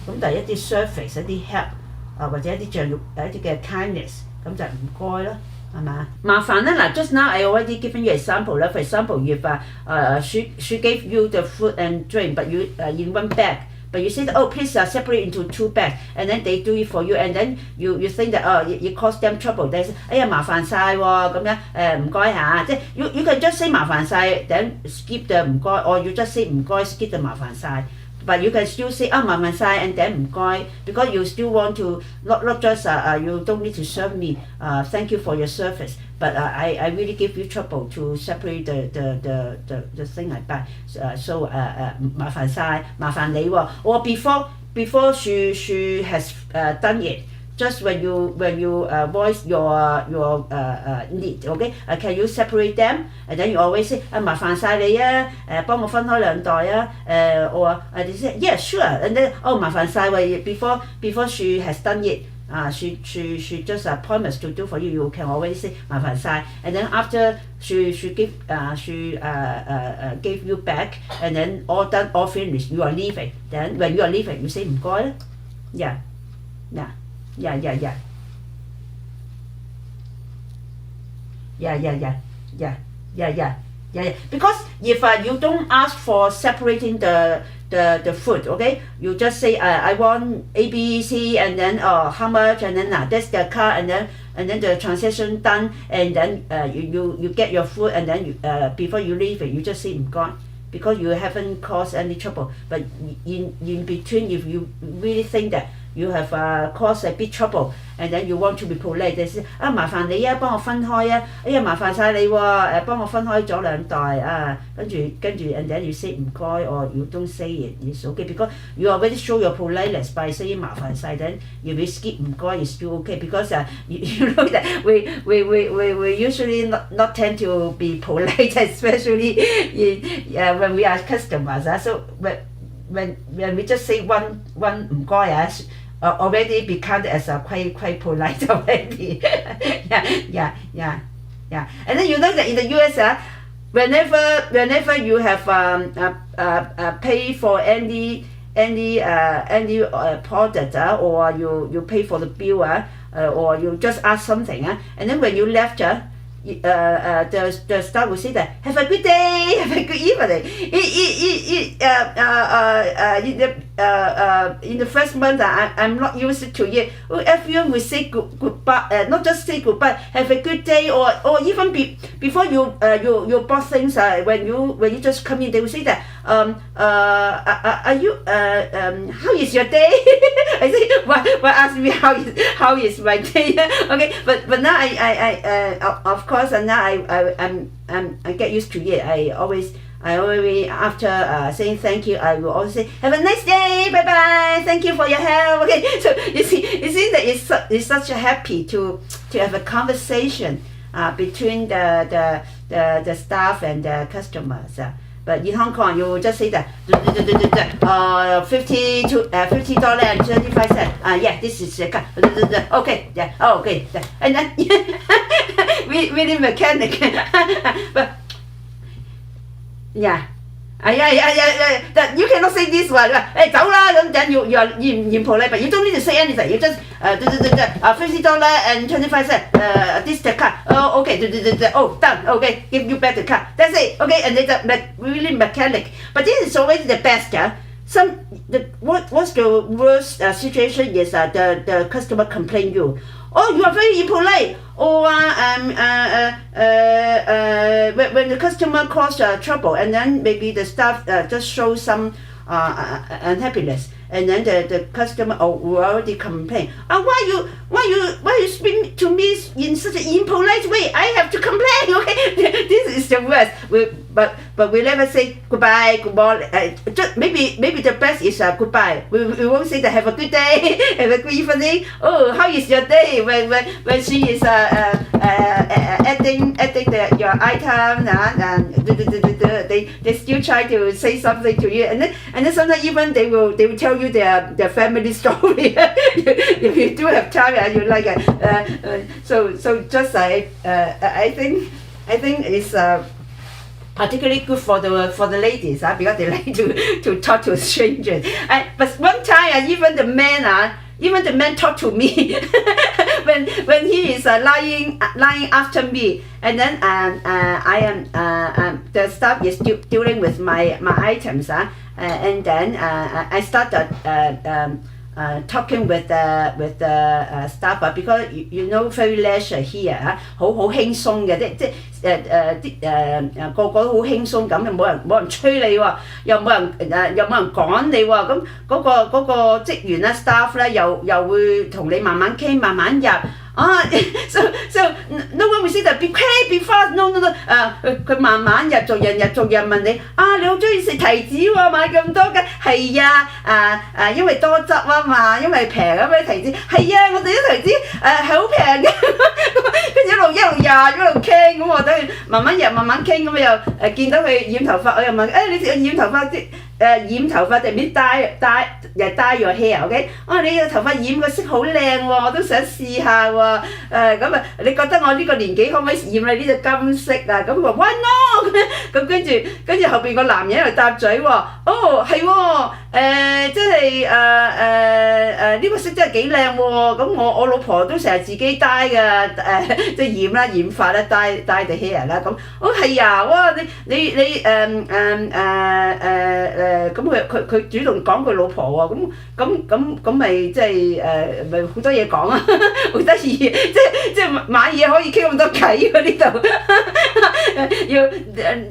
咁就係一啲 service 一啲 help 或者一啲象有一啲嘅 kindness， 咁就唔該咯。係嘛？麻煩咧嗱 ，just now I already given you example 啦。For example, if she gave you the food and drink, but you in one bag, but you say that, oh please separate into 2 bags, and then they do it for you, and then you think that it cost them trouble. They say 哎呀麻煩晒喎咁樣唔該下，即係 you can just say 麻煩晒 then skip the 唔該 or you just say 唔該 skip the 麻煩晒。But you can still say 麻煩晒 and then 唔該 because you still want to not just you don't need to serve me thank you for your service but I really give you trouble to separate the thing I buy so 麻煩晒麻煩你喎 or before she has done it just when you voice your need, okay? Can you separate them? And then you always say 麻煩晒你啊，幫我分開2袋啊，or they say yeah sure, and then 麻煩晒喂 before she has done it. She just promised to do for you. You can always say 麻煩晒 and then after she gave you back and then all done all finished you are leaving. Then when you are leaving you say 唔該啦 yeah. Because if you don't ask for separating the food, okay? You just say I want A, B, C, and then how much, and then that's the card, and then the transaction done, and then you get your food, and then before you leave it, you just say 唔該. Because you haven't caused any trouble. But in between, if you really think that you have caused a big trouble and then you want to be polite, they say 麻煩你啊，幫我分開啊，哎呀麻煩晒你喎，幫我分開咗2袋啊，跟住 and then you say 唔該 or you don't say it, it's okay because you already show your politeness by saying 麻煩晒 then if you skip 唔該 it's still okay because you know that we usually not tend to be polite especially when we are customers so when we just say one 唔該already become as quite polite already. yeah. And then you know that in the US, whenever you have pay for any product or you pay for the bill or you just ask something and then when you left the staff will say that have a good day, have a good evening. In the first month I'm not used to it. Everyone will say goodbye, not just say goodbye, have a good day, or even before you bought things when you just come in they will say that are you how is your day? I say why ask me how is my day? Okay, but now I of course and now I get used to it. I always after saying thank you I will always say have a nice day, bye bye, thank you for your help. Okay, so you see that it's such a happy to have a conversation between the staff and the customers. But in Hong Kong, you will just say that $50 and 25 cents. Yeah, this is the card. Okay, yeah, okay. And then really mechanic. But yeah. That you cannot say this one. Hey, 走啦 then you are impolite, but you don't need to say anything. You just $50 and 25 cents. This the card. Oh, okay. Oh, done. Okay, give you back the card. That's it. Okay, and it's really mechanic. But this is always the best. What's the worst situation is the customer complain you. Oh, you are very impolite. Or when the customer cause trouble, and then maybe the staff just show some unhappiness, and then the customer will already complain. Why you speak to me in such an impolite way? I have to complain. Okay, this is the worst. But we never say goodbye, good morning. Maybe the best is goodbye. We won't say that have a good day, have a good evening. Oh, how is your day? When she is adding your item and they still try to say something to you, and then sometimes even they will tell you their family story. If you do have time and you like it. So just I think it's particularly good for the ladies because they like to talk to strangers. But one time even the man talk to me when he is lying after me, and then I am the staff is dealing with my items and then I started talking with the staff because you know very leisure here 好輕鬆嘅，即個個都好輕鬆咁，又冇人催你喎，又冇人趕你喎，咁嗰個職員咧 staff 咧又會同你慢慢傾慢慢入。so no one will say that be quick be fast no 佢慢慢入逐人問你你好中意食提子喎，買咁多嘅係因為多汁嘛，因為平咩提子係我哋啲提子係好平嘅，跟住一路入一路傾咁，我等佢慢慢傾咁又見到佢染頭髮，我又問你染頭髮啲。染頭髮定面dye your hair，OK？ 你嘅頭髮染個色好靚喎，我都想試下喎。咁你覺得我呢個年紀可唔可以染你呢隻金色啊？咁話 why no？ 咁跟住後邊個男人又搭嘴喎，係喎，即係呢個色真係幾靚喎。咁我老婆都成日自己 dye 嘅，即係染髮啦 dye the hair 啦。咁係哇你咁佢主動講佢老婆喎，咁咪即係咪好多嘢講啊，好得意，即係買嘢可以傾咁多偈喎呢度。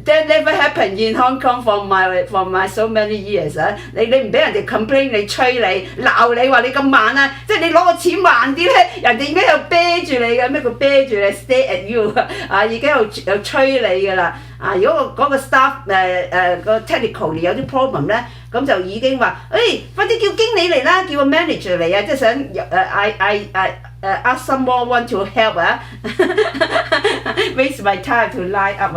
That never happened in Hong Kong for my so many years 啊！你唔俾人哋 complain， 你催你鬧你話你咁慢啊，即係你攞個錢慢啲咧，人哋已經又啤住你嘅，咩叫啤住你 stay at you 已經又催你㗎啦。如果嗰個 staff 個 technical 有啲 problem 咧，咁就已經話，快啲叫經理嚟啦，叫個 manager 嚟啊，即係想ask someone want to help waste my time to line up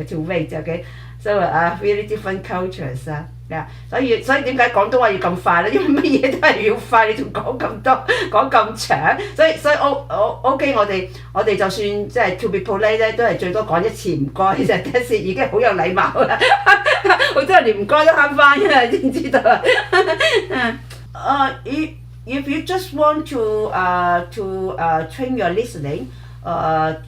to wait okay so really different cultures 所以點解廣東話要咁快咧？因為乜嘢都係要快，你仲講咁多講咁長，所以OK 我哋就算即係 to be polite 咧，都係最多講一次唔該就得先，已經好有禮貌啦。好多人連唔該都慳翻嘅，知唔知道啊？If you just want to train your listening,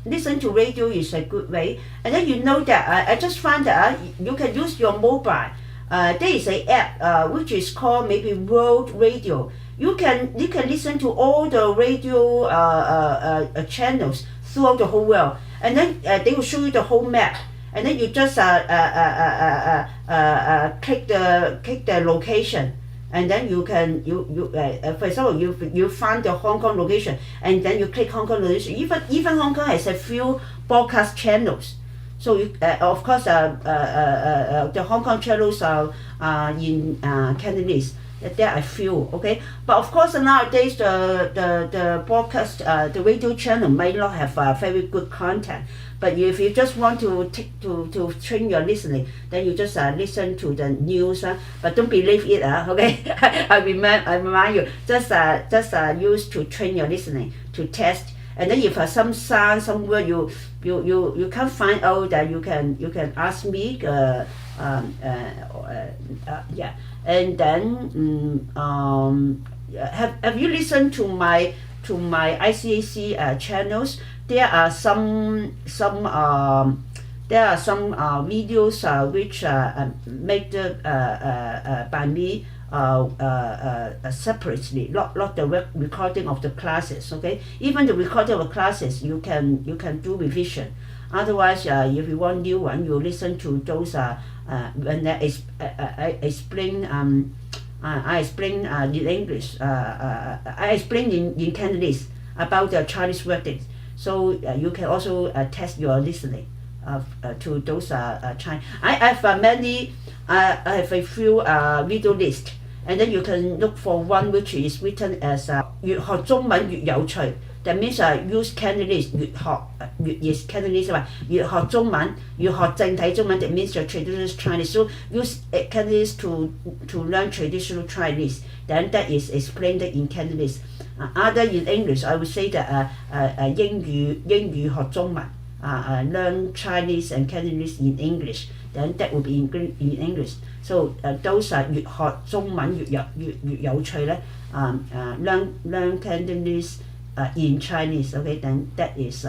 listen to radio is a good way. And then you know that I just found that you can use your mobile. There is an app which is called maybe World Radio. You can listen to all the radio channels throughout the whole world, and then they will show you the whole map. And then you just click the location. And then you can for example you find the Hong Kong location, and then you click Hong Kong location. Even Hong Kong has a few broadcast channels. So of course the Hong Kong channels are in Cantonese. There are a few, okay. But of course nowadays the broadcast the radio channel may not have very good content. But if you just want to train your listening, then you just listen to the news, but don't believe it, okay? I remind you, just use to train your listening, to test. And then if some sound, some word you can't find out, that you can ask me. Yeah. And then have you listened to my ICAC channels? There are some videos which made by me separately, not the recording of the classes. Okay, even the recording of the classes you can do revision. Otherwise, if you want new one, you listen to those when I explain. I explain in English. I explain in Cantonese about the Chinese wordings. So you can also test your listening to those Chinese. I have many. I have a few video lists, and then you can look for one which is written as 越學中文越有趣。That means use Cantonese 越學is Cantonese 嘛，越學中文，越學正體中文。That means your traditional Chinese. So use Cantonese to learn traditional Chinese. Then that is explained in Cantonese. Other in English, I would say that 英語學中文 learn Chinese and Cantonese in English, then that will be in English. So those are 越學中文越有趣咧，learn Cantonese in Chinese. Okay, then that is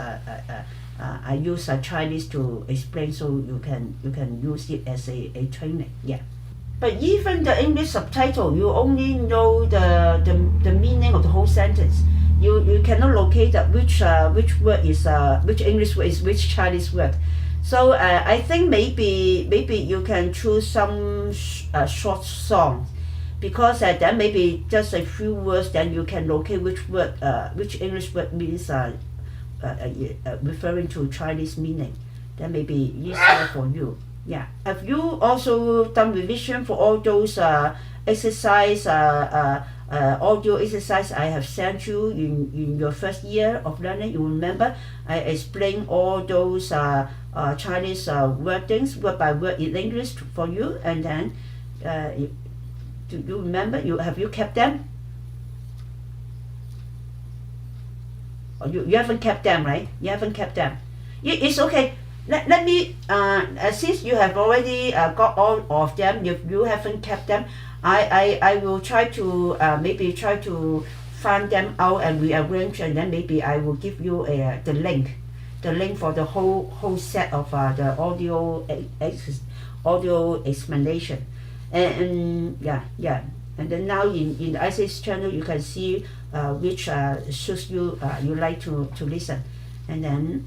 I use Chinese to explain, so you can use it as a training. Yeah. But even the English subtitle, you only know the meaning of the whole sentence. You cannot locate that which word is which English word is which Chinese word. So I think maybe you can choose some short songs, because then maybe just a few words, then you can locate which word which English word means referring to Chinese meaning. That may be easier for you. Yeah. Have you also done revision for all those exercise audio exercise I have sent you in your first year of learning? You remember I explained all those Chinese wordings word by word in English for you, and then do you remember? Have you kept them? Or you haven't kept them, right? You haven't kept them. It's okay. Let me since you have already got all of them, if you haven't kept them, I will try to maybe try to find them out and rearrange, and then maybe I will give you the link for the whole set of the audio explanation, and yeah. And then now in the ICAC channel, you can see which shows you like to listen, and then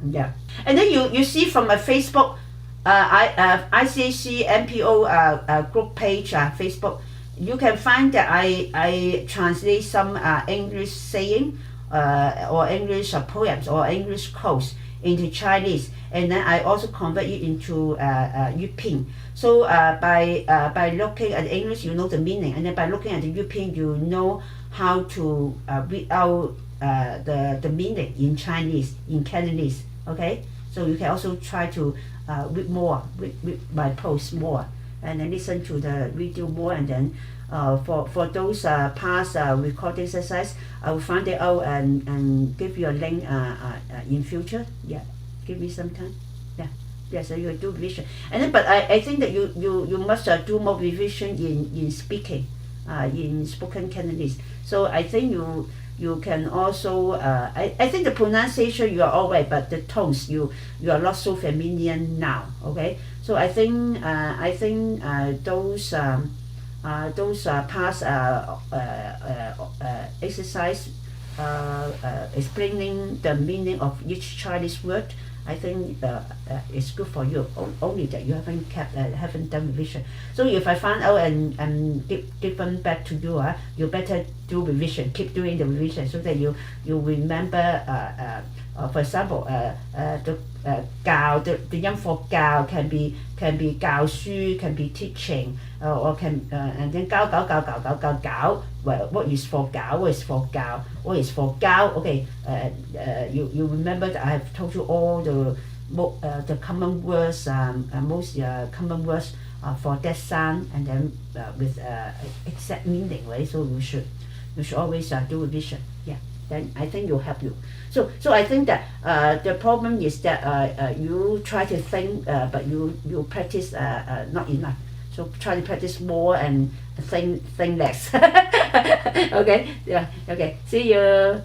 yeah, and then you see from my Facebook ICAC NPO group page Facebook, you can find that I translate some English saying or English poems or English quotes into Chinese, and then I also convert it into Yuping. So by looking at English, you know the meaning, and then by looking at the Yuping, you know how to read out the meaning in Chinese, in Cantonese. Okay, so you can also try to read my posts more, and then listen to the video more, and then for those past recording exercise, I will find it out and give you a link in future. Yeah, give me some time. Yeah, so you do revision, and then but I think that you must do more revision in speaking, in spoken Cantonese. So I think you can also I think the pronunciation you are all right, but the tones you are not so familiar now. Okay, so I think those past exercise explaining the meaning of each Chinese word, I think it's good for you. Only that you haven't done revision. So if I find out and give them back to you, you better do revision. Keep doing the revision so that you remember. For example, the 教 the 音for 教 can be 教書, can be teaching, or can and then 教 well, what is for 教, what is for 教, what is for 教. Okay, you remember that I have told you all the common words, most common words for that sound, and then with exact meaning, right? So you should always do revision. Yeah, then I think will help you. So I think that the problem is that you try to think, but you practice not enough. So try to practice more and think less. Okay, yeah, okay. See you.